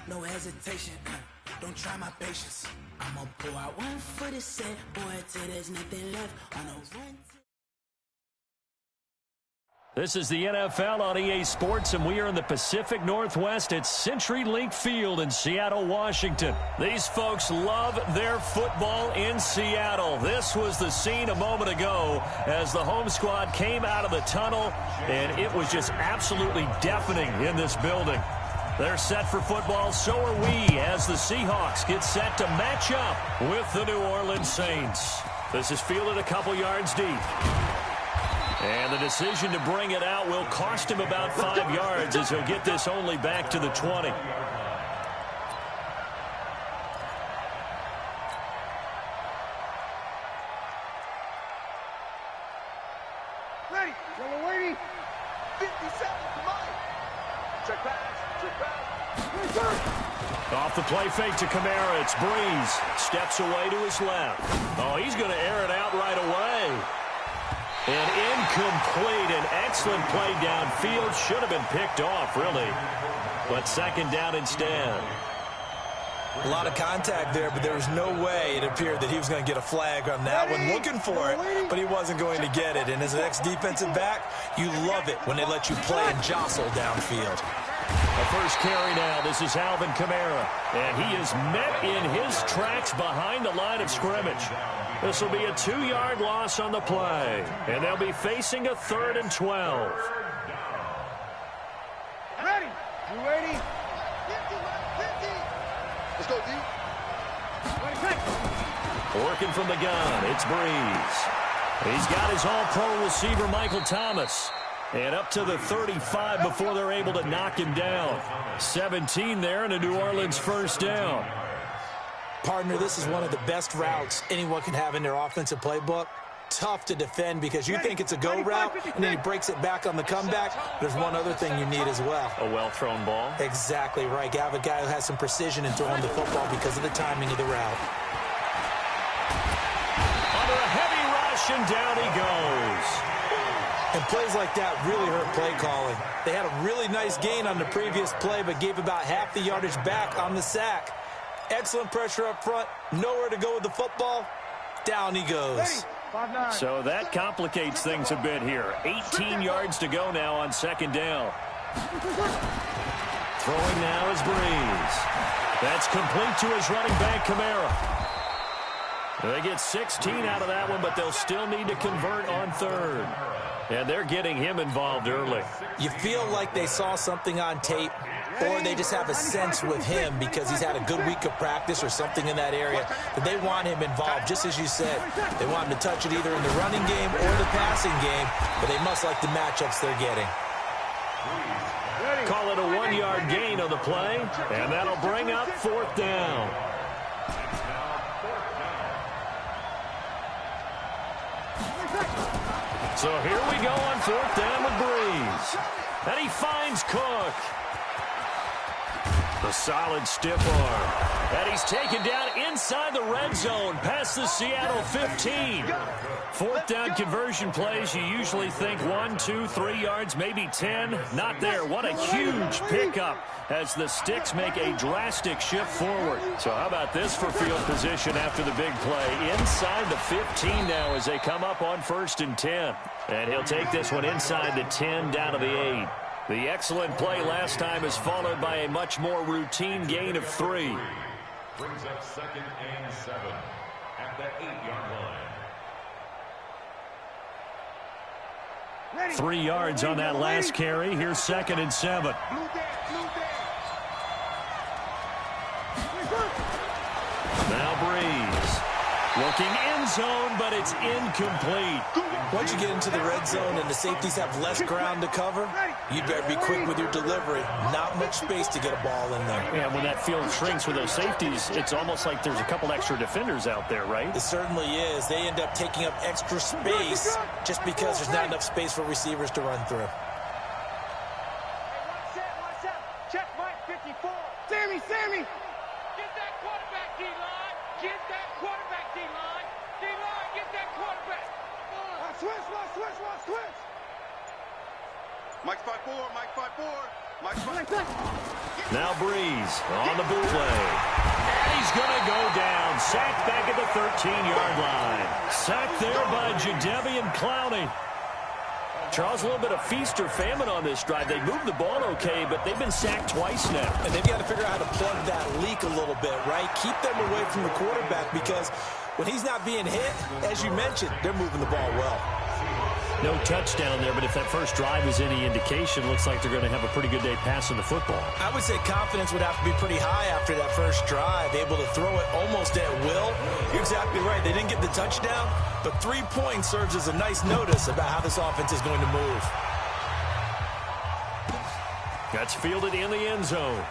no hesitation. Don't try my patience. I'ma pull out one for the set, boy, till there's nothing left on a run. This is the NFL on EA Sports, and we are in the Pacific Northwest at CenturyLink Field in Seattle, Washington. These folks love their football in Seattle. This was the scene a moment ago as the home squad came out of the tunnel, and it was just absolutely deafening in this building. They're set for football, so are we, as the Seahawks get set to match up with the New Orleans Saints. This is fielded a couple yards deep. And the decision to bring it out will cost him about 5 yards as he'll get this only back to the 20. Ready. Yellow waiting. 57. Come on. Check pass. Check pass. Off the play fake to Kamara. It's Breeze. Steps away to his left. Oh, he's going to air it out right away. And incomplete. An excellent play downfield. Should have been picked off, really. But second down instead. A lot of contact there, but there was no way it appeared that he was going to get a flag on that one. Looking for it, but he wasn't going to get it. And as an ex-defensive back, you love it when they let you play and jostle downfield. A first carry now. This is Alvin Kamara. And he is met in his tracks behind the line of scrimmage. This will be a 2-yard loss on the play. And they'll be facing a 3rd and 12. Ready. You ready? 50. Let's go, D. Working from the gun. It's Breeze. He's got his all-pro receiver, Michael Thomas. And up to the 35 before they're able to knock him down. 17 there and a New Orleans first down. Partner, this is one of the best routes anyone can have in their offensive playbook. Tough to defend because you think it's a go route, and then he breaks it back on the comeback. There's one other thing you need as well. A well-thrown ball. Exactly right. You have a guy who has some precision in throwing the football because of the timing of the route. Under a heavy rush, and down he goes. And plays like that really hurt play calling. They had a really nice gain on the previous play, but gave about half the yardage back on the sack. Excellent pressure up front. Nowhere to go with the football. Down he goes. So that complicates things a bit here. 18 yards to go now on second down. Throwing now is Breeze. That's complete to his running back, Kamara. They get 16 out of that one, but they'll still need to convert on 3rd. And they're getting him involved early. You feel like they saw something on tape, or they just have a sense with him because he's had a good week of practice or something in that area that they want him involved, just as you said. They want him to touch it either in the running game or the passing game, but they must like the matchups they're getting. Call it a 1-yard gain on the play, and that'll bring up 4th down. So here we go on 4th down with Breeze. And he finds Cook. The solid stiff arm. And he's taken down inside the red zone past the Seattle 15. 4th down conversion plays, you usually think 1, 2, 3 yards, maybe 10. Not there. What a huge pickup as the sticks make a drastic shift forward. So how about this for field position after the big play? Inside the 15 now as they come up on 1st and 10. And he'll take this one inside the 10 down to the 8. The excellent play last time is followed by a much more routine gain of 3. Brings up 2nd and 7 at the 8-yard line. 3 yards on that last carry. Here's 2nd and 7. Now Breeze. Working end zone, but it's incomplete. Once you get into the red zone and the safeties have less ground to cover, you'd better be quick with your delivery. Not much space to get a ball in there. Yeah, when that field shrinks with those safeties, it's almost like there's a couple extra defenders out there, right? It certainly is. They end up taking up extra space just because there's not enough space for receivers to run through. Watch out. Check Mike 54. Sammy. Get that quarterback, D-line. Get that quarterback, D-line. D-line, get that quarterback. Switch. Mike 5-4. Now Breeze on the bootleg. And he's going to go down. Sacked back at the 13-yard line. Sacked there by Jadeveon Clowney. Charles, a little bit of feast or famine on this drive. They moved the ball okay, but they've been sacked twice now. And they've got to figure out how to plug that leak a little bit, right? Keep them away from the quarterback because when he's not being hit, as you mentioned, they're moving the ball well. No touchdown there, but if that first drive is any indication, looks like they're going to have a pretty good day passing the football. I would say confidence would have to be pretty high after that first drive, able to throw it almost at will. You're exactly right. They didn't get the touchdown, but 3 points serves as a nice notice about how this offense is going to move. That's fielded in the end zone.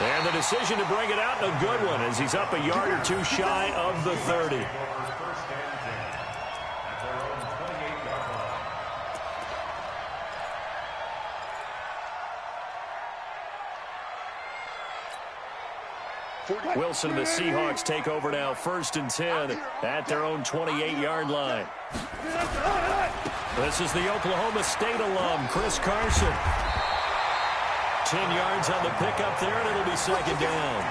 And the decision to bring it out, a good one, as he's up a yard or two shy of the 30. Wilson and the Seahawks take over now, 1st and 10 at their own 28-yard line. This is the Oklahoma State alum, Chris Carson. 10 yards on the pickup there, and it'll be 2nd down.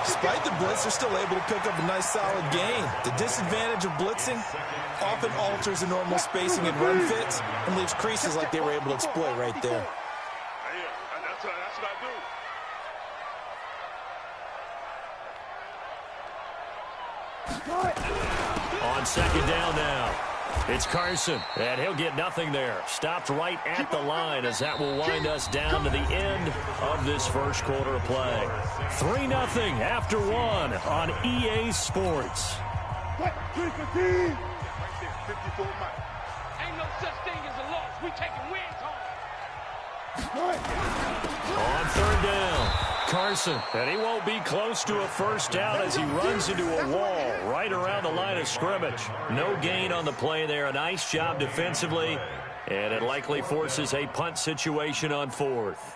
Despite the blitz, they're still able to pick up a nice, solid gain. The disadvantage of blitzing often alters the normal spacing and run fits and leaves creases like they were able to exploit right there. That's what I do. On 2nd down now, it's Carson, and he'll get nothing there. Stopped right at the line as that will wind us down to the end of this first quarter of play. 3-0 after 1 on EA Sports. Ain't no such thing as a loss. We taking wins home. On 3rd down, Carson, and he won't be close to a first down as he runs into a wall right around the line of scrimmage. No gain on the play there. A nice job defensively, and it likely forces a punt situation on 4th.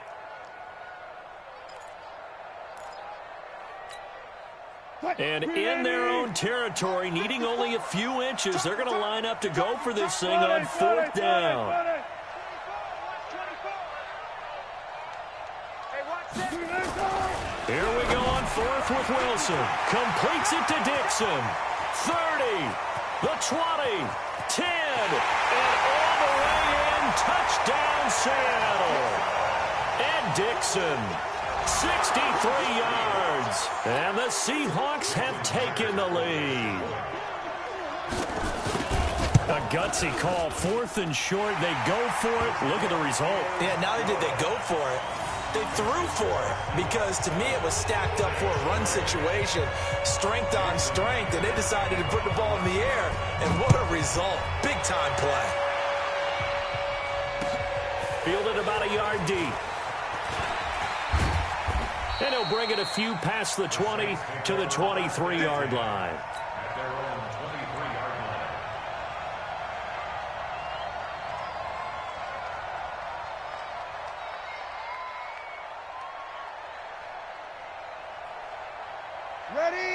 And in their own territory, needing only a few inches, they're going to line up to go for this thing on 4th down. Here we go on 4th with Wilson. Completes it to Dixon. 30, the 20, 10, and all the way in. Touchdown, Seattle. Ed Dixon, 63 yards. And the Seahawks have taken the lead. A gutsy call, 4th and short. They go for it. Look at the result. Yeah, not only did they go for it, they threw for it, because to me it was stacked up for a run situation, strength on strength, and they decided to put the ball in the air, and what a result. Big time play. Fielded about a yard deep. And he'll bring it a few past the 20 to the 23-yard line.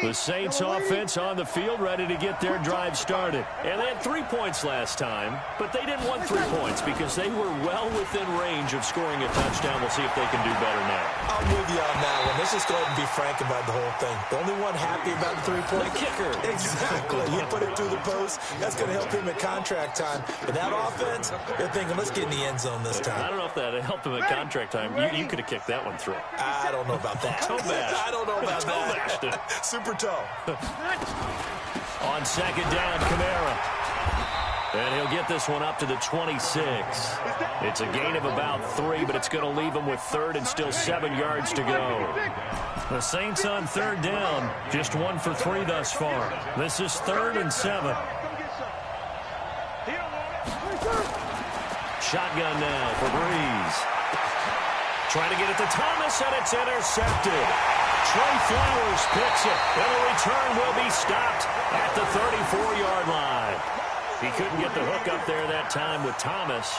The Saints offense on the field, ready to get their drive started. And they had 3 points last time, but they didn't want 3 points because they were well within range of scoring a touchdown. We'll see if they can do better now. I'm with you on that one. Let's just go ahead and be frank about the whole thing. The only one happy about the 3-point kicker. Exactly. You put it through the post, that's going to help him at contract time. But that offense, they're thinking, let's get in the end zone this time. I don't know if that helped him at contract time. You could have kicked that one through. I don't know about that. Toe bash. I don't know about Toe bashed it. Super toe. On 2nd down, Kamara. And he'll get this one up to the 26. It's a gain of about 3, but it's going to leave him with 3rd and still 7 yards to go. The Saints on 3rd down, just 1 for 3 thus far. This is 3rd and 7. Shotgun now for Breeze. Trying to get it to Thomas, and it's intercepted. Trey Flowers picks it, and the return will be stopped at the 34-yard line. He couldn't get the hook up there that time with Thomas.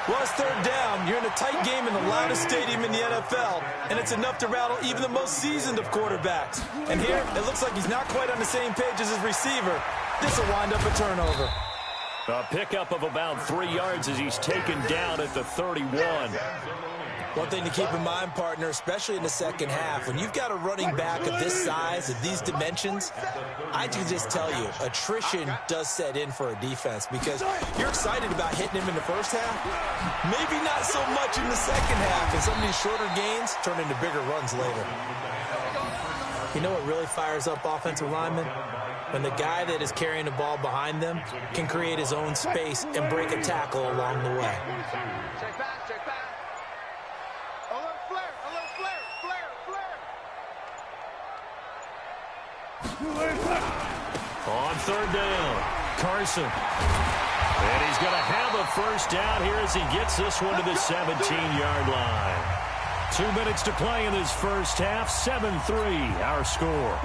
Well, it's 3rd down. You're in a tight game in the loudest stadium in the NFL, and it's enough to rattle even the most seasoned of quarterbacks. And here, it looks like he's not quite on the same page as his receiver. This will wind up a turnover. A pickup of about 3 yards as he's taken down at the 31. One thing to keep in mind, partner, especially in the second half, when you've got a running back of this size, of these dimensions, I can just tell you, attrition does set in for a defense because you're excited about hitting him in the first half. Maybe not so much in the second half, and some of these shorter gains turn into bigger runs later. You know what really fires up offensive linemen? When the guy that is carrying the ball behind them can create his own space and break a tackle along the way. Check back, check back. A little flare, On third down, Carson. And he's going to have a first down here as he gets this one to the 17-yard line. 2 minutes to play in this first half. 7-3, our score.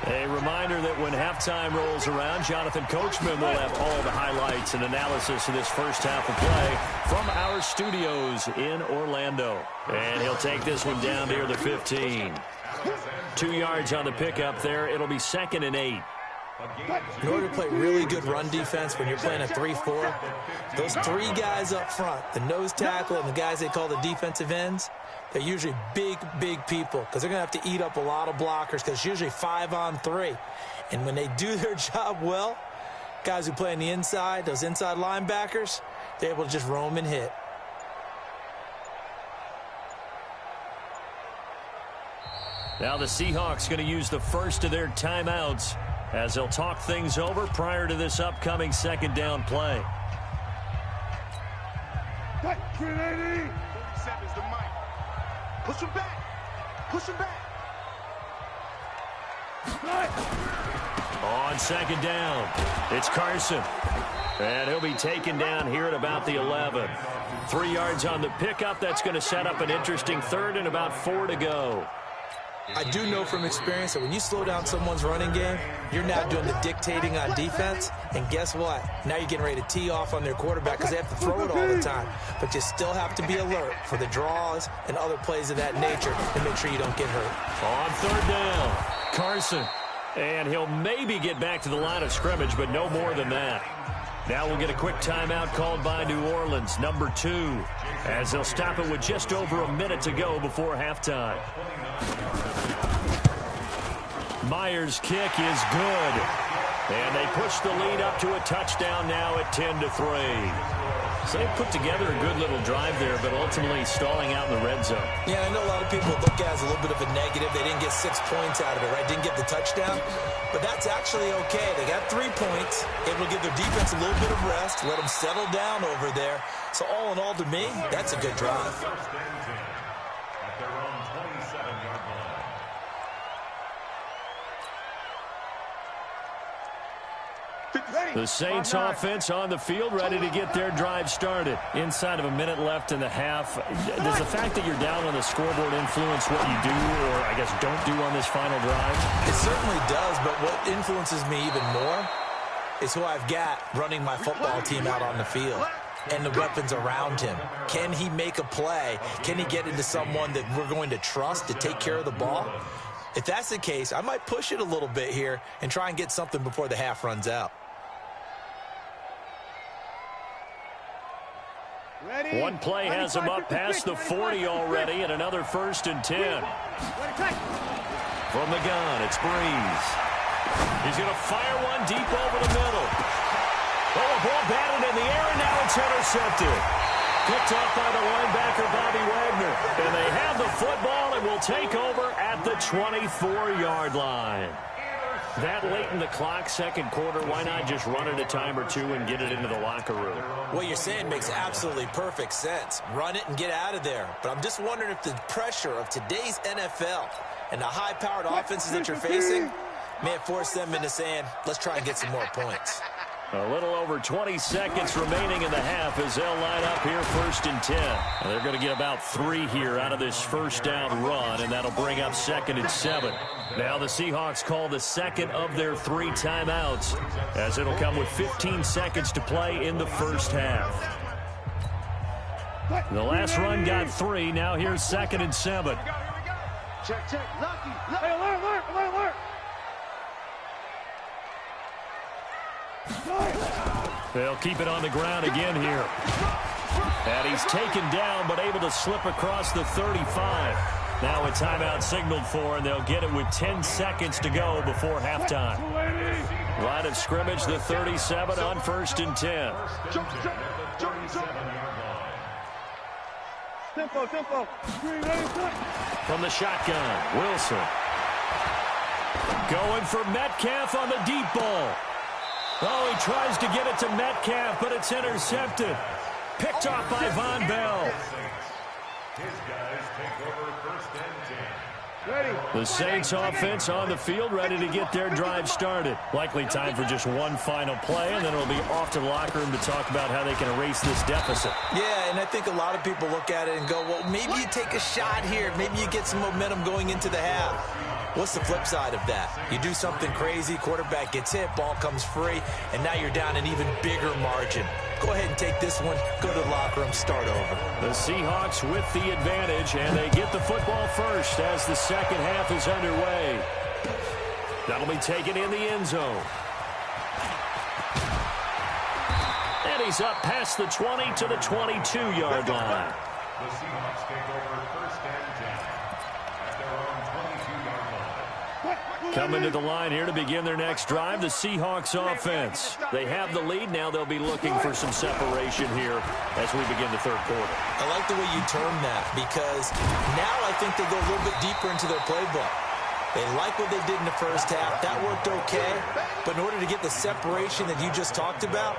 A reminder that when halftime rolls around, Jonathan Coachman will have all the highlights and analysis of this first half of play from our studios in Orlando. And he'll take this one down near the 15. 2 yards on the pickup there. It'll be 2nd and 8. In order to play really good run defense when you're playing a 3-4, those 3 guys up front, the nose tackle and the guys they call the defensive ends, they're usually big, big people because they're going to have to eat up a lot of blockers because it's usually 5-on-3. And when they do their job well, guys who play on the inside, those inside linebackers, they're able to just roam and hit. Now the Seahawks going to use the first of their timeouts as they'll talk things over prior to this upcoming second down play. 37's the mic. Push him back. Push him back. On second down, it's Carson. And he'll be taken down here at about the 11. 3 yards on the pickup. That's going to set up an interesting third and about 4 to go. I do know from experience that when you slow down someone's running game, you're now doing the dictating on defense. And guess what? Now you're getting ready to tee off on their quarterback because they have to throw it all the time. But you still have to be alert for the draws and other plays of that nature to make sure you don't get hurt. On third down, Carson. And he'll maybe get back to the line of scrimmage, but no more than that. Now we'll get a quick timeout called by New Orleans, number 2, as they'll stop it with just over a minute to go before halftime. Myers' kick is good. And they push the lead up to a touchdown now at 10-3. So they put together a good little drive there, but ultimately stalling out in the red zone. Yeah, I know a lot of people look at it as a little bit of a negative. They didn't get 6 points out of it, right? Didn't get the touchdown. But that's actually okay. They got 3 points. Able to give their defense a little bit of rest, let them settle down over there. So all in all, to me, that's a good drive. The Saints offense on the field, ready to get their drive started. Inside of a minute left in the half. Does the fact that you're down on the scoreboard influence what you do or, I guess, don't do on this final drive? It certainly does, but what influences me even more is who I've got running my football team out on the field and the weapons around him. Can he make a play? Can he get into someone that we're going to trust to take care of the ball? If that's the case, I might push it a little bit here and try and get something before the half runs out. One play has him up past the 40 already, and another 1st and 10. From the gun, it's Breeze. He's going to fire one deep over the middle. Oh, a ball batted in the air, and now it's intercepted. Picked off by the linebacker, Bobby Wagner. And they have the football and will take over at the 24-yard line. That late in the clock, second quarter, why not just run it a time or two and get it into the locker room? What you're saying makes absolutely perfect sense. Run it and get out of there. But I'm just wondering if the pressure of today's NFL and the high-powered offenses that you're facing may have forced them into saying, let's try and get some more points. A little over 20 seconds remaining in the half as they'll line up here 1st and 10. And they're going to get about 3 here out of this first down run, and that'll bring up 2nd and 7. Now the Seahawks call the second of their 3 timeouts as it'll come with 15 seconds to play in the first half. The last run got 3. Now here's 2nd and 7. Check, check. Lucky. Hey, alert. They'll keep it on the ground again here. And he's taken down, but able to slip across the 35. Now a timeout signaled for, and they'll get it with 10 seconds to go before halftime. Line of scrimmage, the 37 on 1st and 10. Tempo. From the shotgun, Wilson. Going for Metcalf on the deep ball. Oh, he tries to get it to Metcalf, but it's intercepted. Picked off by Von Bell. His guys take over 1st and 10. The Saints offense on the field, ready to get their drive started. Likely time for just one final play, and then it'll be off to the locker room to talk about how they can erase this deficit. Yeah, and I think a lot of people look at it and go, well, maybe you take a shot here. Maybe you get some momentum going into the half. What's the flip side of that? You do something crazy, quarterback gets hit, ball comes free, and now you're down an even bigger margin. Go ahead and take this one, go to the locker room, start over. The Seahawks with the advantage, and they get the football first as the second half is underway. That'll be taken in the end zone. And he's up past the 20 to the 22-yard line. The Seahawks take over 1st and 10 at their own 22-yard line. Coming to the line here to begin their next drive, the Seahawks offense. They have the lead. Now they'll be looking for some separation here as we begin the third quarter. I like the way you term that, because now I think they go a little bit deeper into their playbook. They like what they did in the first half. That worked okay. But in order to get the separation that you just talked about,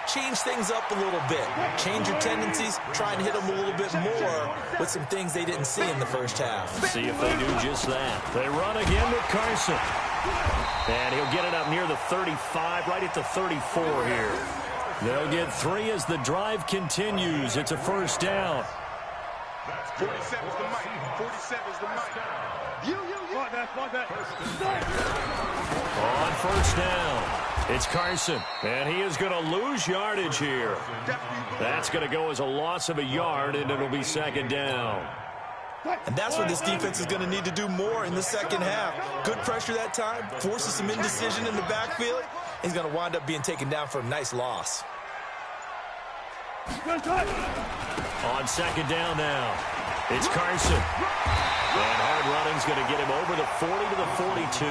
change things up a little bit. Change your tendencies. Try and hit them a little bit more with some things they didn't see in the first half. See if they do just that. They run again with Carson. And he'll get it up near the 35, right at the 34 here. They'll get 3 as the drive continues. It's a first down. 47's the mic. 47's the mic. On first down, it's Carson, and he is going to lose yardage here. That's going to go as a loss of a yard, and it'll be second down. And that's what this defense is going to need to do more in the second half. Good pressure that time, forces some indecision in the backfield. He's going to wind up being taken down for a nice loss. On second down now, it's Carson. And hard running's going to get him over the 40 to the 42.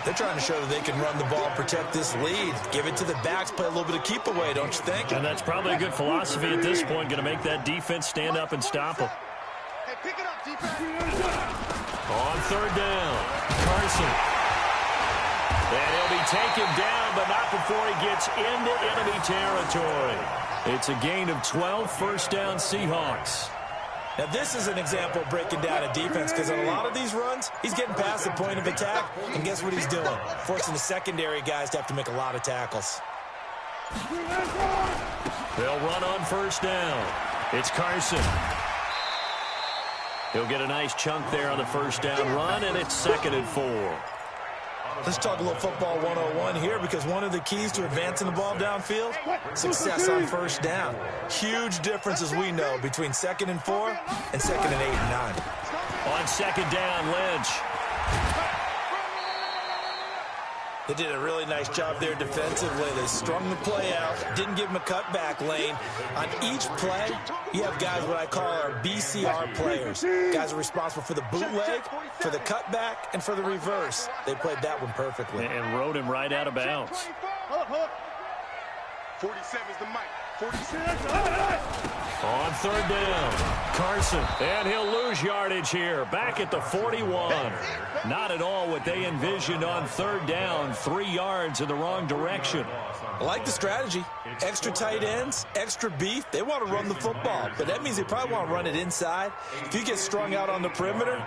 They're trying to show that they can run the ball, protect this lead. Give it to the backs, play a little bit of keep away, don't you think? And that's probably a good philosophy at this point, going to make that defense stand up and stop them. Hey, pick it up, defense. On third down, Carson. And he'll be taken down, but not before he gets into enemy territory. It's a gain of 12, first down Seahawks. Now, this is an example of breaking down a defense, because on a lot of these runs, he's getting past the point of attack, and guess what he's doing? Forcing the secondary guys to have to make a lot of tackles. They'll run on first down. It's Carson. He'll get a nice chunk there on the first down run, and it's 2nd and 4. Let's talk a little football 101 here, because one of the keys to advancing the ball downfield, success on first down. Huge difference, as we know, between 2nd and 4 and 2nd and 8 and 9. On second down, Lynch. They did a really nice job there defensively. They strung the play out, didn't give him a cutback lane. On each play, you have guys what I call our BCR players. Guys are responsible for the bootleg, for the cutback, and for the reverse. They played that one perfectly. And rode him right out of bounds. 47's the mic. 47. On third down, Carson. And he'll lose yardage here. Back at the 41. Not at all what they envisioned on third down. 3 yards in the wrong direction. I like the strategy. Extra tight ends, extra beef. They want to run the football, but that means they probably want to run it inside. If you get strung out on the perimeter,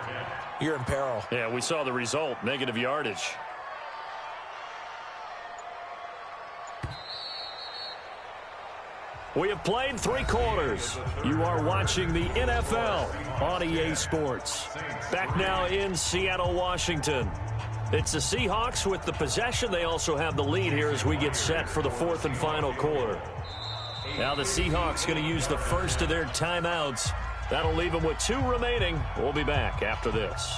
you're in peril. Yeah, we saw the result. Negative yardage. We have played 3 quarters. You are watching the NFL on EA Sports. Back now in Seattle, Washington. It's the Seahawks with the possession. They also have the lead here as we get set for the 4th and final quarter. Now the Seahawks going to use the first of their timeouts. That'll leave them with 2 remaining. We'll be back after this.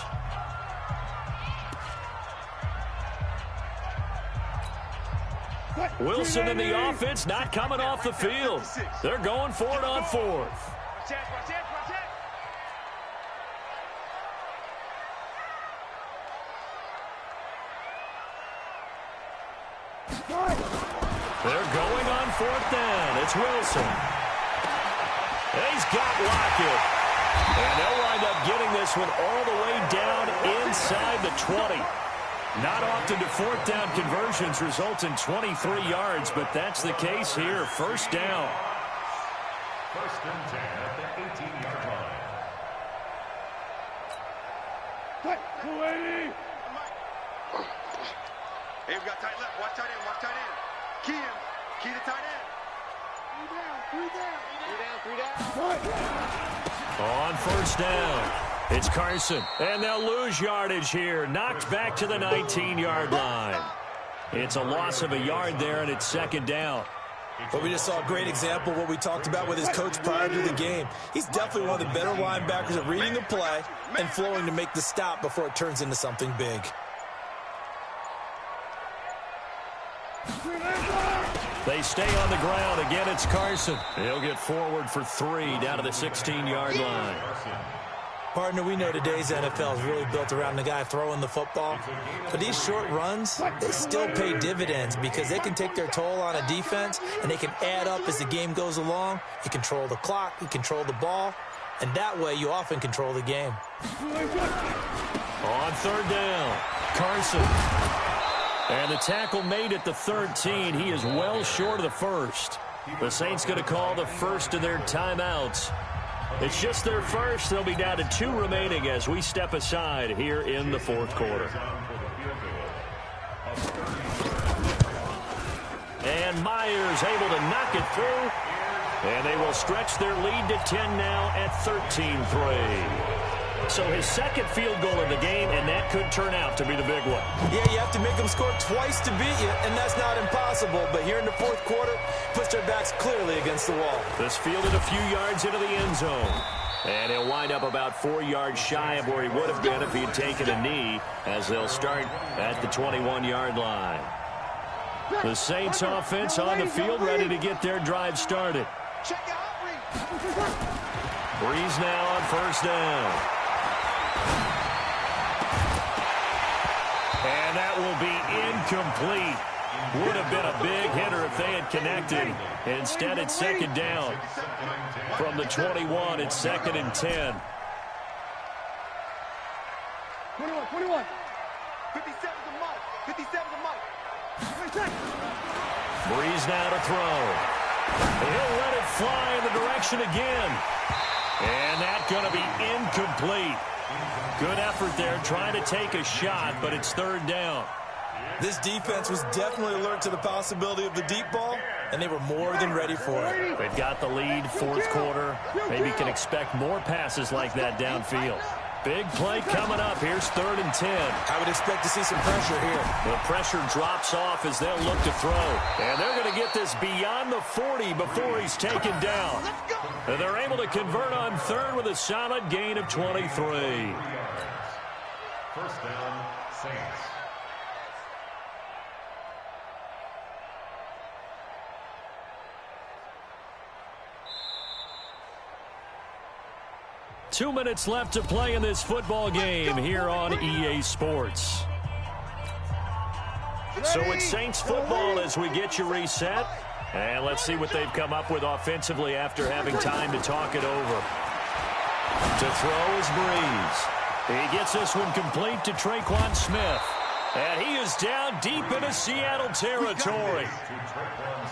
Wilson and the offense not coming off the field. They're going for it on fourth. They're going on fourth down. It's Wilson. He's got Lockett. And they'll wind up getting this one all the way down inside the 20. Not often do fourth down conversions result in 23 yards, but that's the case here. First down. First and 10 at the 18-yard line. Hey, we got tight left. Watch tight end. Watch tight end. Key him. Key the tight end. Three down. On first down, it's Carson. And they'll lose yardage here. Knocked back to the 19-yard line. It's a loss of a yard there, and it's second down. But we just saw a great example of what we talked about with his coach prior to the game. He's definitely one of the better linebackers at reading a play and flowing to make the stop before it turns into something big. They stay on the ground. Again, it's Carson. He'll get forward for 3 down to the 16-yard line. Partner, we know today's NFL is really built around the guy throwing the football. But these short runs, they still pay dividends because they can take their toll on a defense, and they can add up as the game goes along. You control the clock, you control the ball, and that way you often control the game. On third down, Carson. And the tackle made at the 13. He is well short of the first. The Saints going to call the first of their timeouts. It's just their first. They'll be down to 2 remaining as we step aside here in the fourth quarter. And Myers able to knock it through. And they will stretch their lead to 10 now at 13-3. So his second field goal in the game, and that could turn out to be the big one. Yeah, you have to make them score twice to beat you, and that's not impossible. But here in the fourth quarter, puts their backs clearly against the wall. This fielded a few yards into the end zone. And he'll wind up about 4 yards shy of where he would have been if he had taken a knee, as they'll start at the 21-yard line. The Saints offense on the field, ready to get their drive started. Breeze now on first down. And that will be incomplete. Would have been a big hitter if they had connected. Instead, it's second down. From the 21, it's second and 10. 21. 57's the mark. 57's the mark. Breeze now to throw. He'll let it fly in the direction again. And that's going to be incomplete. Good effort there, trying to take a shot, but it's third down. This defense was definitely alert to the possibility of the deep ball, and they were more than ready for it. They've got the lead, fourth quarter. Maybe can expect more passes like that downfield. Big play coming up. Here's third and 10. I would expect to see some pressure here. The pressure drops off as they'll look to throw. And they're going to get this beyond the 40 before he's taken down. And they're able to convert on third with a solid gain of 23. First down, Saints. Two minutes left to play in this football game here on EA Sports. So it's Saints football as we get you reset. And let's see what they've come up with offensively after having time to talk it over. To throw is Breeze. He gets this one complete to Traquan Smith. And he is down deep into Seattle territory.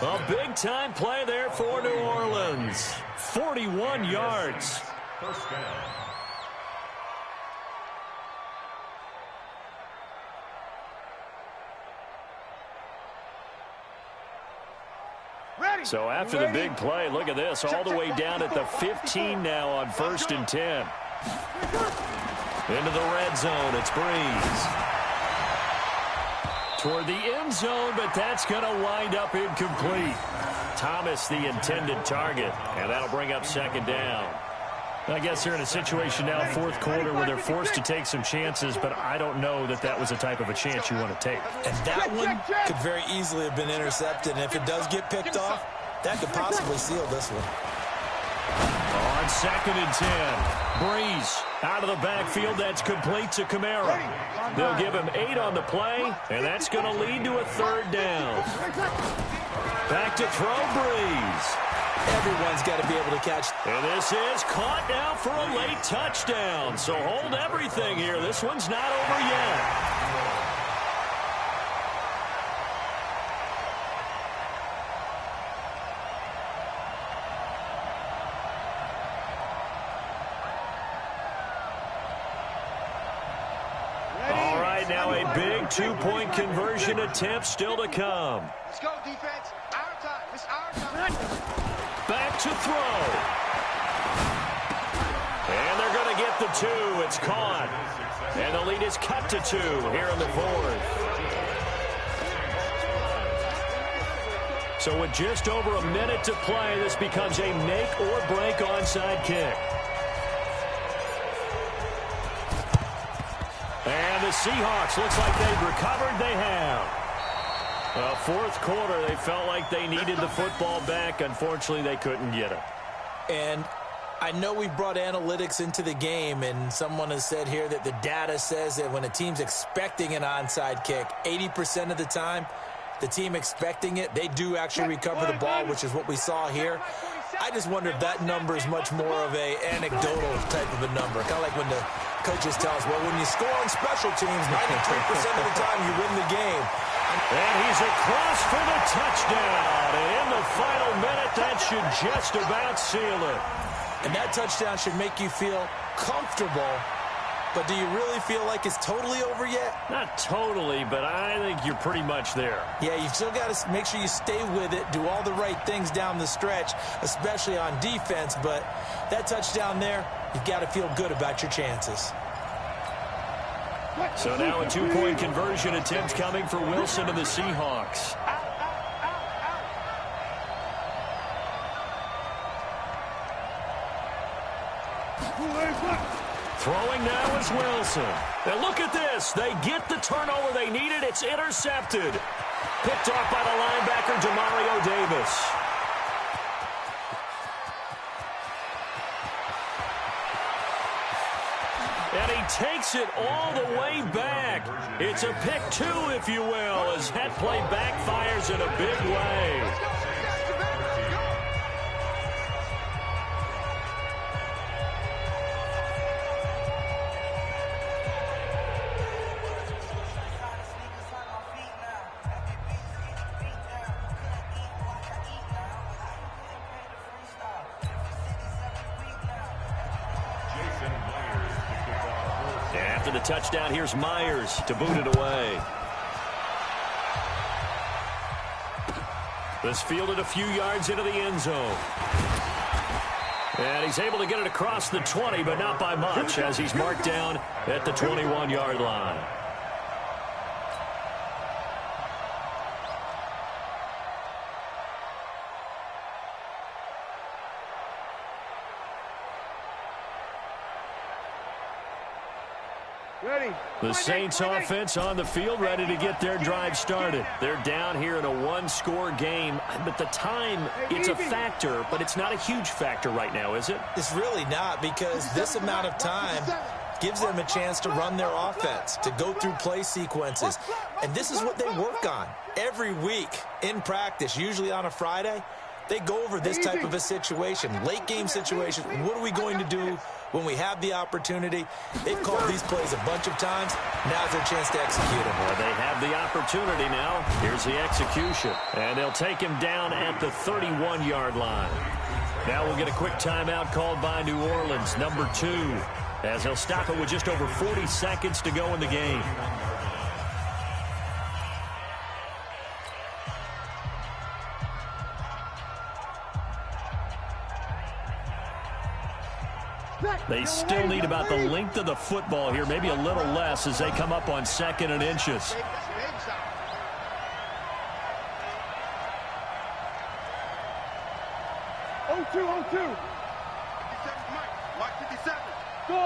A big-time play there for New Orleans. 41 yards. First down. So after the big play, look at this, all the way down at the 15 now on first and 10. Into the red zone, it's Breeze. Toward the end zone, but that's going to wind up incomplete. Thomas, the intended target, and that'll bring up second down. I guess they're in a situation now, fourth quarter, where they're forced to take some chances, but I don't know that that was the type of a chance you want to take. And that one could very easily have been intercepted, and if it does get picked off, that could possibly seal this one. On 2nd and 10, Breeze out of the backfield. That's complete to Kamara. They'll give him 8 on the play, and that's going to lead to a 3rd down. Back to throw, Breeze. Everyone's got to be able to catch. And this is caught now for a late touchdown. So hold everything here. This one's not over yet. All right, now a big 2-point conversion attempt still to come. Let's go, defense. Our time. It's our time. Back to throw. And they're going to get the 2. It's caught. And the lead is cut to 2 here in the 4th. So with just over a minute to play, this becomes a make-or-break onside kick. And the Seahawks, looks like they've recovered. They have. Fourth quarter, they felt like they needed the football back. Unfortunately, they couldn't get it. And I know we brought analytics into the game, and someone has said here that the data says that when a team's expecting an onside kick, 80% of the time, the team expecting it, they do actually recover the ball, which is what we saw here. I just wonder if that number is much more of a anecdotal type of a number. Kind of like when the coaches tell us, well, when you score on special teams, 93% of the time you win the game. And he's across for the touchdown. And in the final minute, that should just about seal it. And that touchdown should make you feel comfortable. But do you really feel like it's totally over yet? Not totally, but I think you're pretty much there. Yeah, you've still got to make sure you stay with it, do all the right things down the stretch, especially on defense. But that touchdown there, you've got to feel good about your chances. So now a 2-point conversion attempt coming for Wilson and the Seahawks. Throwing now is Wilson. And look at this. They get the turnover they needed. It's intercepted. Picked off by the linebacker, Demario Davis. And he takes it all the way back. It's a pick 2, if you will, as that play backfires in a big way. After the touchdown, here's Myers to boot it away. This fielded a few yards into the end zone. And he's able to get it across the 20, but not by much, as he's marked down at the 21-yard line. The Saints offense on the field, ready to get their drive started. They're down here in a 1-score game, but the time, it's a factor, but it's not a huge factor right now, is it? It's really not, because this amount of time gives them a chance to run their offense, to go through play sequences. And this is what they work on every week in practice, usually on a Friday. They go over this type of a situation, late game situation. What are we going to do when we have the opportunity? They've called these plays a bunch of times. Now's their chance to execute them. Well, they have the opportunity now. Here's the execution. And they'll take him down at the 31-yard line. Now we'll get a quick timeout called by New Orleans, number 2, as they'll stop it with just over 40 seconds to go in the game. They still need about the length of the football here, maybe a little less, as they come up on 2nd and inches. Oh, 2.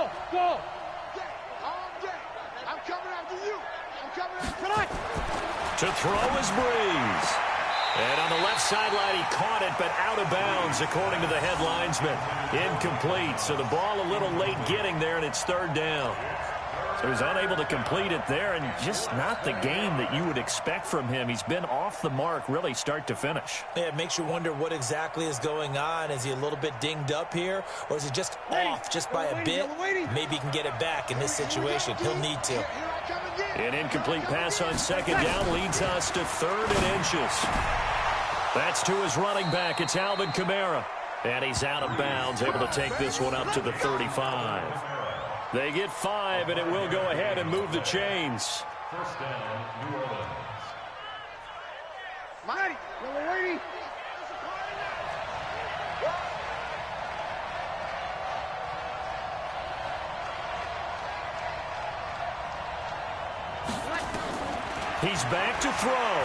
Go, go. All day. I'm coming after you. I'm coming after tonight. To throw is Breeze. And on the left sideline, he caught it, but out of bounds, according to the head linesman. Incomplete, so the ball a little late getting there, and it's third down. So he's unable to complete it there, and just not the game that you would expect from him. He's been off the mark, really, start to finish. Yeah, it makes you wonder what exactly is going on. Is he a little bit dinged up here, or is he just off just by a bit? Maybe he can get it back in this situation. He'll need to. An incomplete pass on second down leads us to 3rd and inches. That's to his running back. It's Alvin Kamara. And he's out of bounds, able to take this one up to the 35. They get 5, and it will go ahead and move the chains. First down, New Orleans. Mighty, little lady. He's back to throw.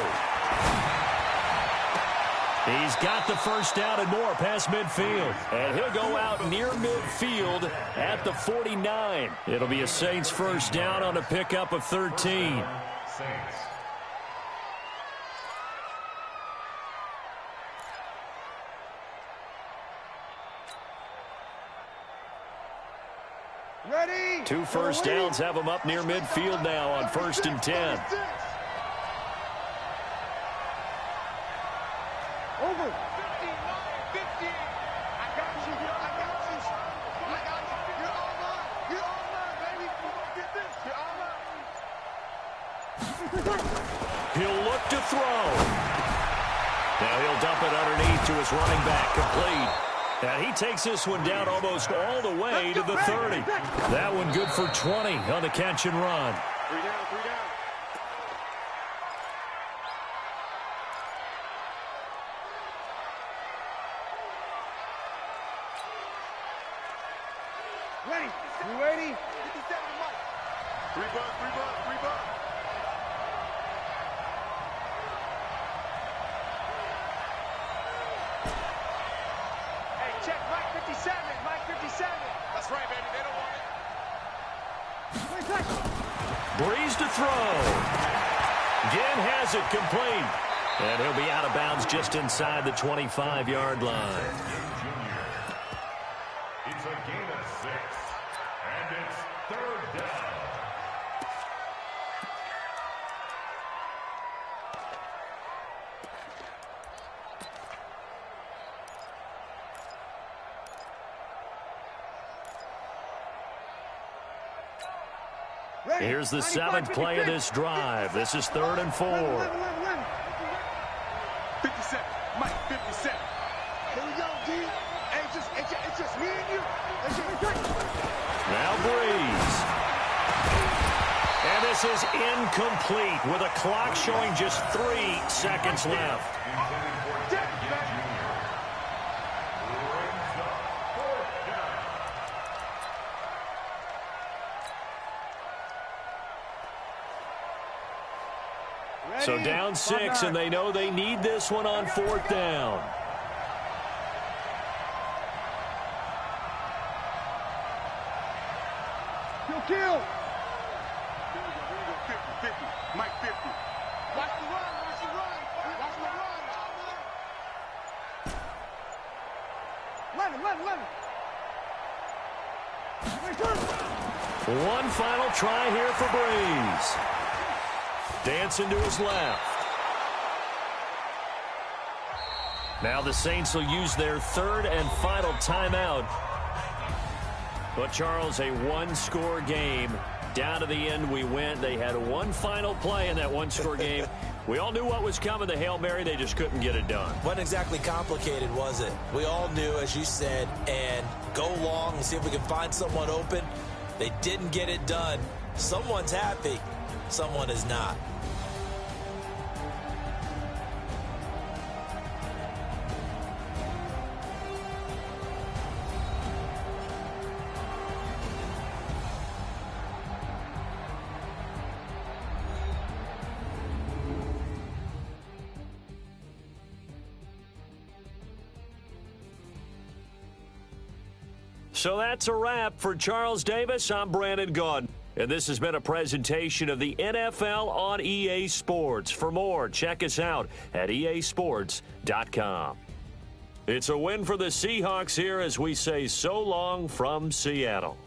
He's got the first down and more past midfield. And he'll go out near midfield at the 49. It'll be a Saints first down on a pickup of 13. Saints. Ready. 2 first downs have him up near midfield now on 1st and 10. Over. 50. I got you. I got you. I got you. You're all mine. You're all mine, baby. Get this. You're all mine. He'll look to throw. Now he'll dump it underneath to his running back, complete. And he takes this one down almost all the way to the 30. That one good for 20 on the catch and run. 3 down, 3 down. Ready. You ready? 57 Mike. 3 bucks, 3 bucks, 3 bucks. Hey, check Mike 57, Mike 57. That's right, baby. They don't want it. Breeze to throw. Again has it complete. And he'll be out of bounds just inside the 25-yard line. It's a gain of 6, and it's 3rd down. Here's the 7th play of this drive. This is 3rd and 4. 57, Mike 57. Here we go, D. Hey, it's just me and you. Now Breeze. And this is incomplete with a clock showing just 3 seconds left. So down 6, and they know they need this one on 4th down. Kill. 50, Mike 50. Watch the run, watch the run, watch the run. One final try here for Breeze. Dancing to his left. Now the Saints will use their 3rd and final timeout. But, Charles, a one-score game. Down to the end we went. They had one final play in that one-score game. We all knew what was coming, the Hail Mary. They just couldn't get it done. Wasn't exactly complicated, was it? We all knew, as you said, and go long and see if we can find someone open. They didn't get it done. Someone's happy. Someone is not. So that's a wrap. For Charles Davis, I'm Brandon Gaudin. And this has been a presentation of the NFL on EA Sports. For more, check us out at easports.com. It's a win for the Seahawks here as we say so long from Seattle.